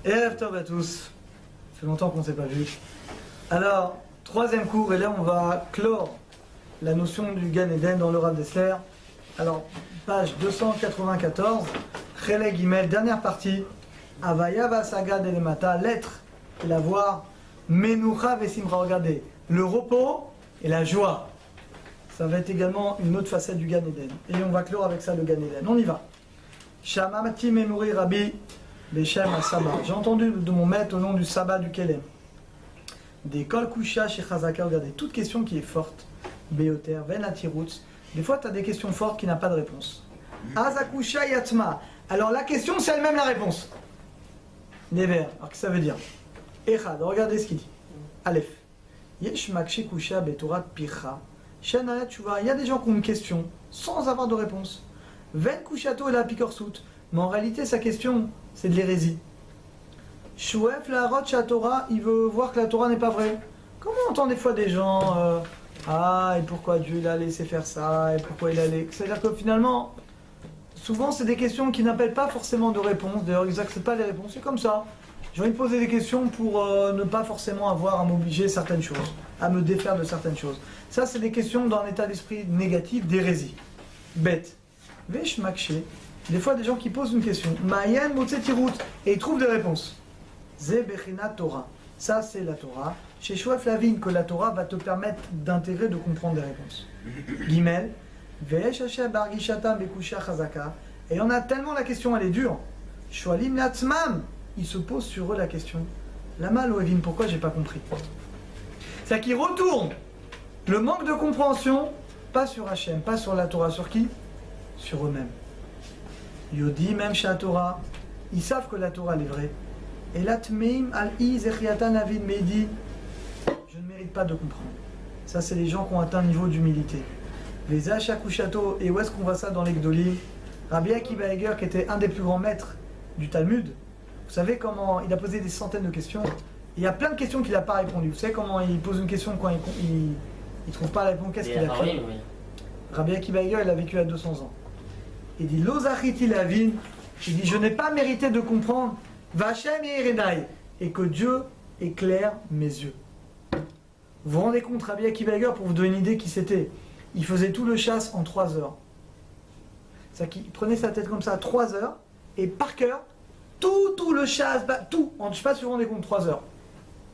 Erev Tov à tous. Ça fait longtemps qu'on ne s'est pas vu. Alors, troisième cours, et là on va clore la notion du Gan Eden dans le Rav Dessler. Alors, page 294, Chelek Gimel, dernière partie. Avaya Vasaga Delemata, l'être et l'avoir. Menucha Vesimra, regardez, le repos et la joie. Ça va être également une autre facette du Gan Eden. Et on va clore avec ça le Gan Eden. On y va. Shamamati Memuri Rabbi Beshem Asaba. J'ai entendu de mon maître au nom du sabbat du Kelem. Des Kol Kusha chez Chazaka, regardez, toute question qui est forte. Beoter, Venatirutz. Des fois, tu as des questions fortes qui n'ont pas de réponse. Azakusha Yatma. Alors la question, c'est elle-même la réponse. Never. Alors qu'est-ce que ça veut dire? Echad, regardez ce qu'il dit. Aleph. Yesh Makshe Kusha Betorat Picha. Shanayat, tu vois, il y a des gens qui ont une question sans avoir de réponse. Ven Kushato et la Pikorsout. Mais en réalité, sa question, c'est de l'hérésie. Shouef la Rocha Torah, il veut voir que la Torah n'est pas vraie. Comment on entend des fois des gens et pourquoi Dieu il a laissé faire ça, et pourquoi il a laissé... C'est-à-dire que finalement, souvent c'est des questions qui n'appellent pas forcément de réponse. D'ailleurs, ils n'acceptent pas les réponses. C'est comme ça. J'ai envie de poser des questions pour ne pas forcément avoir à m'obliger certaines choses, à me défaire de certaines choses. Ça, c'est des questions dans un état d'esprit négatif, d'hérésie. Bête. Vesh Makshe. Des fois, des gens qui posent une question. Mayen Motsetirut. Et ils trouvent des réponses. Ze Bechina Torah. Ça, c'est la Torah. Chez Shouef Lavine, que la Torah va te permettre d'intégrer, de comprendre des réponses. Gimel. Vesh Hashem Bargishatam Bekusha Chazaka. Et il y en a tellement, la question, elle est dure. Shoalim Latzmam. Ils se posent sur eux la question. Lama Loevin, pourquoi j'ai pas compris? C'est-à-dire qu'ils retournent le manque de compréhension, pas sur Hachem, pas sur la Torah, sur qui? Sur eux-mêmes. Yodi, même chez la Torah, ils savent que la Torah elle est vraie. Et l'atmeim al-i zechiatan avid, mais il dit, je ne mérite pas de comprendre. Ça, c'est les gens qui ont atteint un niveau d'humilité. Les achakushato, et où est-ce qu'on voit ça dans les Gdolim? Rabbi Akiva Eger, qui était un des plus grands maîtres du Talmud, vous savez comment il a posé des centaines de questions. Il y a plein de questions qu'il n'a pas répondu. Vous savez comment il pose une question quand il ne trouve pas la réponse? Qu'est-ce qu'il a fait? Oui. Rabbi Akiva Eger, il a vécu à 200 ans. Il dit Lozachiti lavin. Il dit je n'ai pas mérité de comprendre Vachem et Erenai, et que Dieu éclaire mes yeux. Vous vous rendez compte, Rabbi Akiva Eger, pour vous donner une idée qui c'était, il faisait tout le chasse en 3 heures. C'est-à-dire qu'il prenait sa tête comme ça à 3 heures, et par cœur, tout le chasse, tout, je ne sais pas si vous vous rendez compte, 3 heures.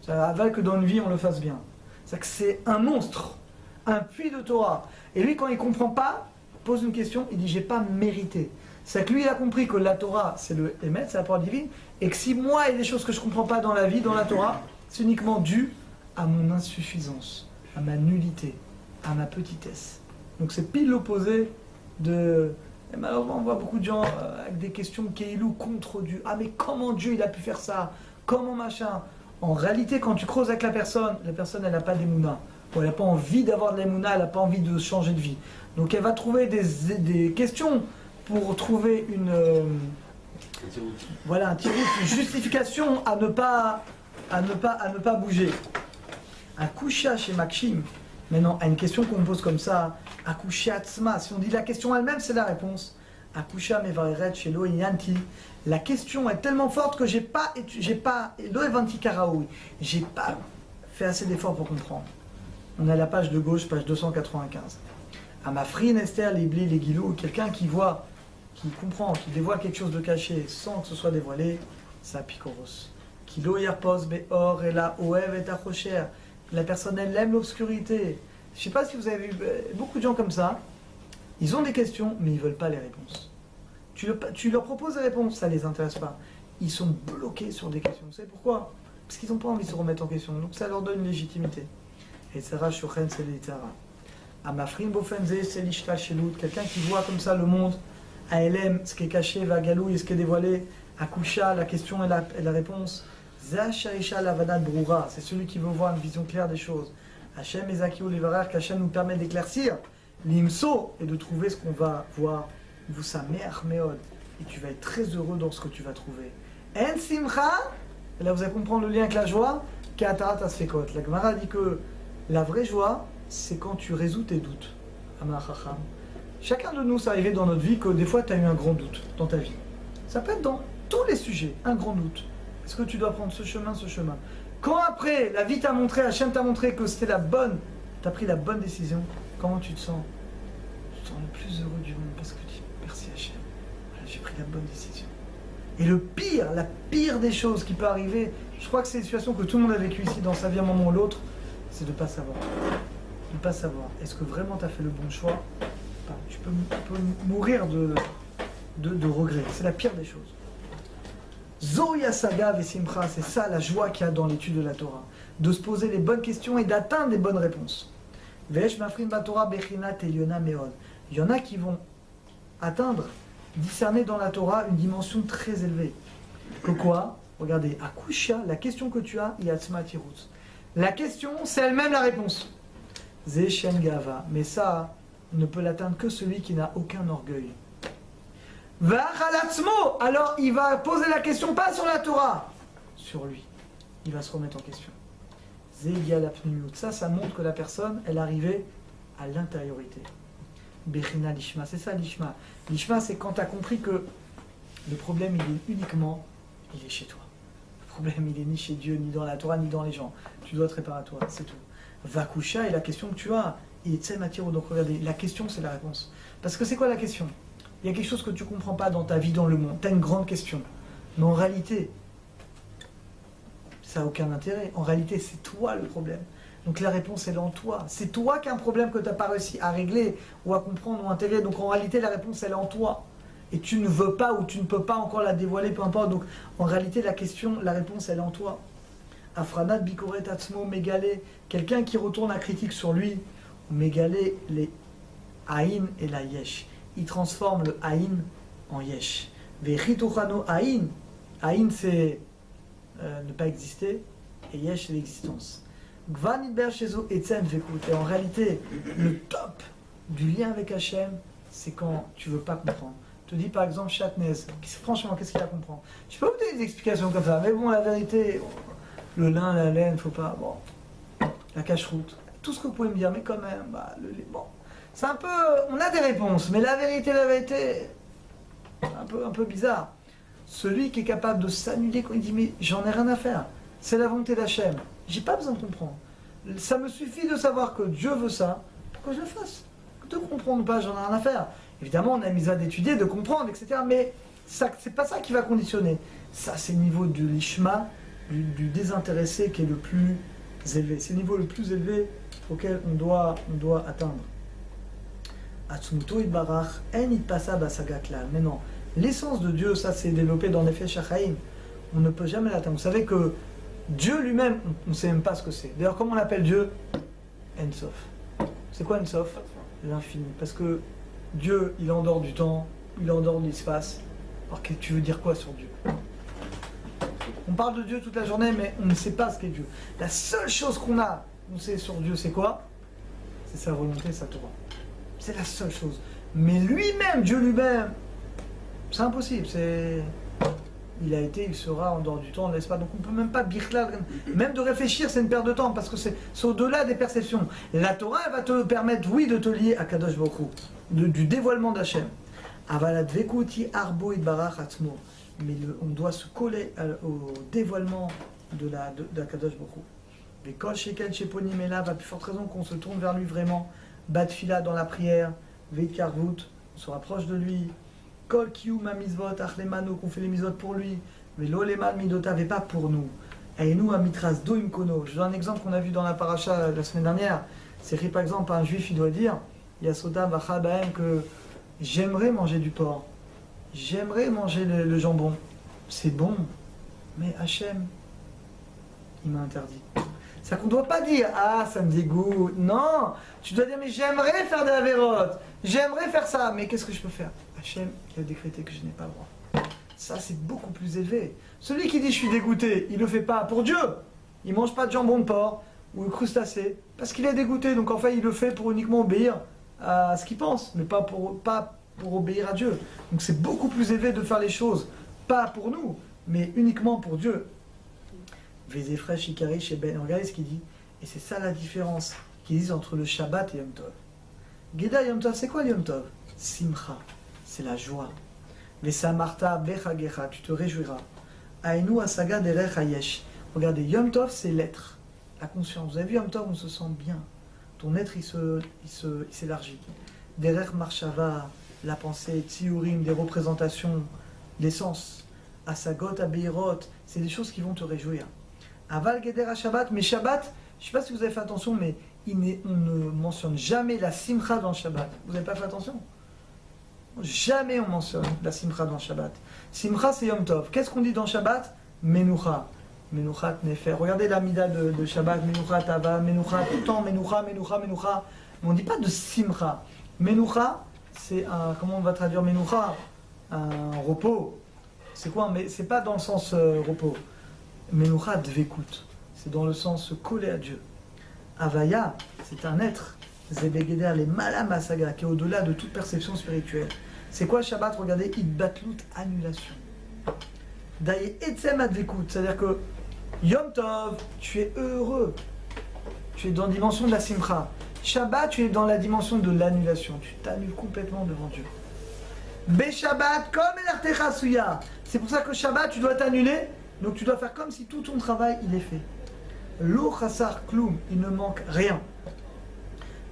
Ça va que dans une vie on le fasse bien. C'est-à-dire que c'est un monstre, un puits de Torah. Et lui, quand il ne comprend pas, pose une question, il dit j'ai pas mérité. C'est que lui il a compris que la Torah c'est le Emet, c'est la parole divine, et que si moi il y a des choses que je comprends pas dans la vie, dans la Torah, c'est uniquement dû à mon insuffisance, à ma nullité, à ma petitesse. Donc c'est pile l'opposé de... Et malheureusement on voit beaucoup de gens avec des questions Keilou contre Dieu. Ah mais comment Dieu il a pu faire ça? Comment machin? En réalité quand tu creuses avec la personne elle n'a pas d'émouna. Elle n'a pas envie d'avoir de l'émouna, elle n'a pas envie de changer de vie. Donc elle va trouver des questions pour trouver un tirout, une justification à ne pas bouger. Un kusha chez Makshim, maintenant à une question qu'on me pose comme ça, un kusha atzma, si on dit la question elle-même c'est la réponse. Un kusha mevareret chez Lo Yanti. La question est tellement forte que j'ai pas Lo Evanti Karaoui, j'ai pas fait assez d'efforts pour comprendre. On est à la page de gauche, page 295. Amafrin Esther Libli Legilou, quelqu'un qui voit, qui comprend, qui dévoile quelque chose de caché sans que ce soit dévoilé, ça pikoros. Kilo yerpos beor et la oev et achocher. La personne elle aime l'obscurité. Je ne sais pas si vous avez vu beaucoup de gens comme ça. Ils ont des questions, mais ils ne veulent pas les réponses. Tu leur proposes des réponses, ça ne les intéresse pas. Ils sont bloqués sur des questions. Vous savez pourquoi? Parce qu'ils n'ont pas envie de se remettre en question. Donc ça leur donne une légitimité. Et Sarah Shochen c'est l'Itara. Amafrim Bofenze c'est l'Ishtal Shelut. Quelqu'un qui voit comme ça le monde, à LM, ce qui est caché, Vagalou et ce qui est dévoilé, à Kusha, la question et la réponse. Zachaisha Lavanad Broura, c'est celui qui veut voir une vision claire des choses. Hachem Ezakiou Levarer, qu'Hachem nous permet d'éclaircir l'imso et de trouver ce qu'on va voir. Vous sa mère Meod. Et tu vas être très heureux dans ce que tu vas trouver. En Simcha, et là vous allez comprendre le lien avec la joie, Katarat Asfekot. La Gemara dit que la vraie joie, c'est quand tu résous tes doutes. Chacun de nous, ça arrivé dans notre vie que des fois tu as eu un grand doute dans ta vie. Ça peut être dans tous les sujets, un grand doute. Est-ce que tu dois prendre ce chemin, ce chemin? Quand après, la vie t'a montré, Hachem t'a montré que c'était la bonne, tu as pris la bonne décision, comment tu te sens? Tu te sens le plus heureux du monde parce que tu dis merci Hachem, voilà, j'ai pris la bonne décision. Et le pire, la pire des choses qui peut arriver, je crois que c'est une situation que tout le monde a vécue ici dans sa vie à un moment ou l'autre, c'est de ne pas savoir. De ne pas savoir. Est-ce que vraiment tu as fait le bon choix? Tu peux mourir de regrets. C'est la pire des choses. Zoya Saga Vesimcha, c'est ça la joie qu'il y a dans l'étude de la Torah. De se poser les bonnes questions et d'atteindre les bonnes réponses. Vesh Mafrim Batora Bechinat Eliona Meod. Il y en a qui vont atteindre, discerner dans la Torah une dimension très élevée. Que quoi? Regardez, Akusha, la question que tu as, Yatzma Tirutz. La question, c'est elle-même la réponse. Zeshen Gava. Mais ça, ne peut l'atteindre que celui qui n'a aucun orgueil. Vachalatzmo. Alors, il va poser la question pas sur la Torah, sur lui. Il va se remettre en question. Zeya la pnimiut. Ça montre que la personne, elle est arrivée à l'intériorité. Bechina l'ishma, c'est ça l'ishma. L'ishma, c'est quand tu as compris que le problème, il est uniquement, il est chez toi. Le problème, il est ni chez Dieu, ni dans la Torah, ni dans les gens. Tu dois te réparer à toi, c'est tout. Vakusha, et la question que tu as, il est Tsematiro. Donc regardez, la question, c'est la réponse. Parce que c'est quoi la question? Il y a quelque chose que tu ne comprends pas dans ta vie, dans le monde. Tu as une grande question. Mais en réalité, ça n'a aucun intérêt. En réalité, c'est toi le problème. Donc la réponse, elle est en toi. C'est toi qui as un problème que tu n'as pas réussi à régler ou à comprendre ou à intégrer. Donc en réalité, la réponse, elle est en toi. Et tu ne veux pas ou tu ne peux pas encore la dévoiler, peu importe. Donc en réalité, la question, la réponse, elle est en toi. Afranat Bikoret Atzmo Mégalé, quelqu'un qui retourne la critique sur lui, Mégalé les Aïn et la Yesh. Il transforme le Aïn en Yesh. Vechituchano Aïn. Aïn, c'est ne pas exister, et Yesh, c'est l'existence. Et en réalité, le top du lien avec Hachem, c'est quand tu ne veux pas comprendre. Je te dis par exemple Chatnez, franchement, qu'est-ce qu'il y a à comprendre? Je peux vous donner des explications comme ça, mais bon, la vérité, le lin, la laine, faut pas, bon, la cache-route, tout ce que vous pouvez me dire, mais quand même, bah, bon, c'est un peu, on a des réponses, mais la vérité, un peu bizarre. Celui qui est capable de s'annuler quand il dit, mais j'en ai rien à faire, c'est la volonté d'Hachem. J'ai pas besoin de comprendre. Ça me suffit de savoir que Dieu veut ça, pour que je le fasse. De comprendre ou pas, j'en ai rien à faire. Évidemment, on a mis à d'étudier, de comprendre, etc. Mais c'est pas ça qui va conditionner. Ça, c'est le niveau de l'ishma, du désintéressé qui est le plus élevé. C'est le niveau le plus élevé auquel on doit atteindre. Atzmuto Itbarach, en itpasa basagaklal. Mais non, l'essence de Dieu, ça c'est développé dans les Nefesh HaChaim. On ne peut jamais l'atteindre. Vous savez que Dieu lui-même, on ne sait même pas ce que c'est. D'ailleurs, comment on appelle Dieu? Ensof. C'est quoi Ensof? L'infini. Parce que Dieu, il est en dehors du temps, il est en dehors de l'espace. Alors, tu veux dire quoi sur Dieu? On parle de Dieu toute la journée, mais on ne sait pas ce qu'est Dieu. La seule chose on sait sur Dieu, c'est quoi? C'est sa volonté, sa Torah. C'est la seule chose. Mais lui-même, Dieu lui-même, c'est impossible. Il a été, il sera en dehors du temps, n'est-ce pas? Donc on ne peut même pas même de réfléchir, c'est une perte de temps parce que c'est au-delà des perceptions. La Torah, elle va te permettre, oui, de te lier à Kadosh Baruch Hu, du dévoilement d'Hachem. Avalat vekuti arbo itbarach atzmo. Mais on doit se coller au dévoilement de Kadosh Baruch Hu. Les kol shekel sheponim elav, à plus forte raison qu'on se tourne vers lui vraiment. Batfila dans la prière, veit karvut, on se rapproche de lui. Kol kiyum amizvot achlemano, qu'on fait les mizvot pour lui, mais l'olemal midota, et pas pour nous. Et nous amitras doim kono. Je donne un exemple qu'on a vu dans la paracha la semaine dernière. C'est que par exemple un juif il doit dire Yasoda vachabaem, que j'aimerais manger du porc, j'aimerais manger le jambon, c'est bon, mais Hachem il m'a interdit. C'est qu'on ne doit pas dire ah ça me dégoûte. Non, tu dois dire mais j'aimerais faire de la vérote, j'aimerais faire ça, mais qu'est-ce que je peux faire? Hachem il a décrété que je n'ai pas le droit. Ça c'est beaucoup plus élevé. Celui qui dit je suis dégoûté, il ne le fait pas pour Dieu. Il ne mange pas de jambon de porc ou de crustacé parce qu'il est dégoûté. Donc en fait il le fait pour uniquement obéir à ce qu'il pense, mais pas pour obéir à Dieu. Donc c'est beaucoup plus élevé de faire les choses, pas pour nous, mais uniquement pour Dieu. Regardez ce qu'il dit. Et c'est ça la différence qu'ils disent entre le Shabbat et Yom Tov. Geda Yom Tov, c'est quoi Yom Tov? Simcha, c'est la joie. Mais Samarta Bechagecha, tu te réjouiras. Aïnou Asaga Derech Hayesh. Regardez, Yom Tov, c'est l'être, la conscience. Vous avez vu, Yom Tov, on se sent bien. Ton être, il s'élargit. Derech Marshava, la pensée, Tziurim, des représentations, l'essence. Asagot, Abeirot, c'est des choses qui vont te réjouir. Aval Geder Shabbat, mais Shabbat, je ne sais pas si vous avez fait attention, mais on ne mentionne jamais la simcha dans le Shabbat. Vous n'avez pas fait attention? Jamais on mentionne la simcha dans le Shabbat. Simcha, c'est Yom Tov. Qu'est-ce qu'on dit dans le Shabbat? Menucha. Menuchat Nefer. Regardez l'amida de Shabbat. Menuchat Ava, Menucha, tout le temps. Menucha, Menucha, Menucha. Mais on ne dit pas de simcha. Menucha, c'est un. Comment on va traduire Menucha? Un repos. C'est quoi? Mais c'est pas dans le sens repos. Menucha Dvekut. C'est dans le sens se coller à Dieu. Avaya, c'est un être. Zebegeder, les malam asaga, qui est au-delà de toute perception spirituelle. C'est quoi Shabbat? Regardez, Idbatlut, annulation. Daye etzem advekut, c'est-à-dire que Yom Tov, tu es heureux. Tu es dans la dimension de la simcha. Shabbat, tu es dans la dimension de l'annulation. Tu t'annules complètement devant Dieu. Be-Shabbat, comme elartecha suya. C'est pour ça que Shabbat, tu dois t'annuler. Donc tu dois faire comme si tout ton travail, il est fait. Lo chasar kloum, il ne manque rien.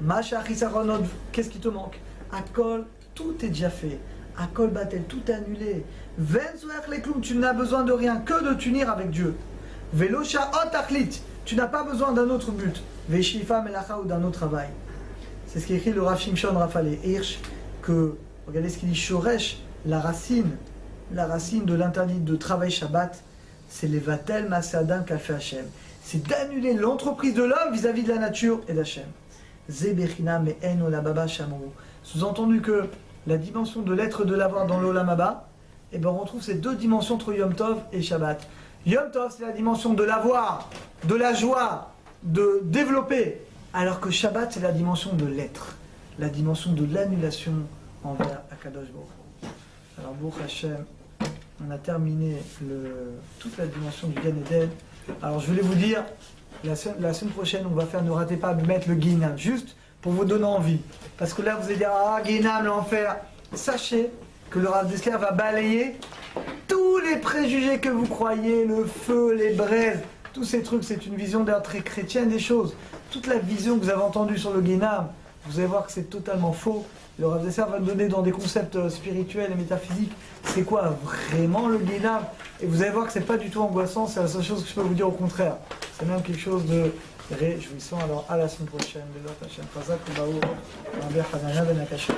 Masha chisaronod, qu'est-ce qui te manque? Akol, tout est déjà fait. Akol batel, tout est annulé. Venzuach le kloum, tu n'as besoin de rien que de t'unir avec Dieu. Velosha ot achlit, tu n'as pas besoin d'un autre but. Veshifa melacha ou d'un autre travail. C'est ce qu'écrit le Rav Shimshon Raphaël Hirsch, que, regardez ce qu'il dit, Shoresh, la racine de l'interdit de travail Shabbat, c'est les vatel masadam qu'a fait Hachem. C'est d'annuler l'entreprise de l'homme vis-à-vis de la nature et d'Hachem. Zebechina me en olababa shamru. Sous-entendu que la dimension de l'être de l'avoir dans l'olamaba, et ben on retrouve ces deux dimensions entre Yom Tov et Shabbat. Yom Tov, c'est la dimension de l'avoir, de la joie, de développer, alors que Shabbat, c'est la dimension de l'être, la dimension de l'annulation envers Akadosh Baruch Hu. Alors, Baruch Hashem, on a terminé toute la dimension du Gan Eden. Alors, je voulais vous dire, la semaine prochaine, on va faire, ne ratez pas de mettre le Guinam, juste pour vous donner envie. Parce que là, vous allez dire, ah, Guinam, l'enfer. Sachez que le Rav Dessler va balayer tous les préjugés que vous croyez, le feu, les braises, tous ces trucs. C'est une vision d'ailleurs très chrétienne des choses. Toute la vision que vous avez entendue sur le Guinam, vous allez voir que c'est totalement faux. Le Rav Dessler va nous donner dans des concepts spirituels et métaphysiques, c'est quoi vraiment le Guinam. Et vous allez voir que c'est pas du tout angoissant, c'est la seule chose que je peux vous dire au contraire. C'est même quelque chose de réjouissant. Alors à la semaine prochaine. Bezat Hashem. Chazak u'baruch. Rabbi Hanania ben Akasher.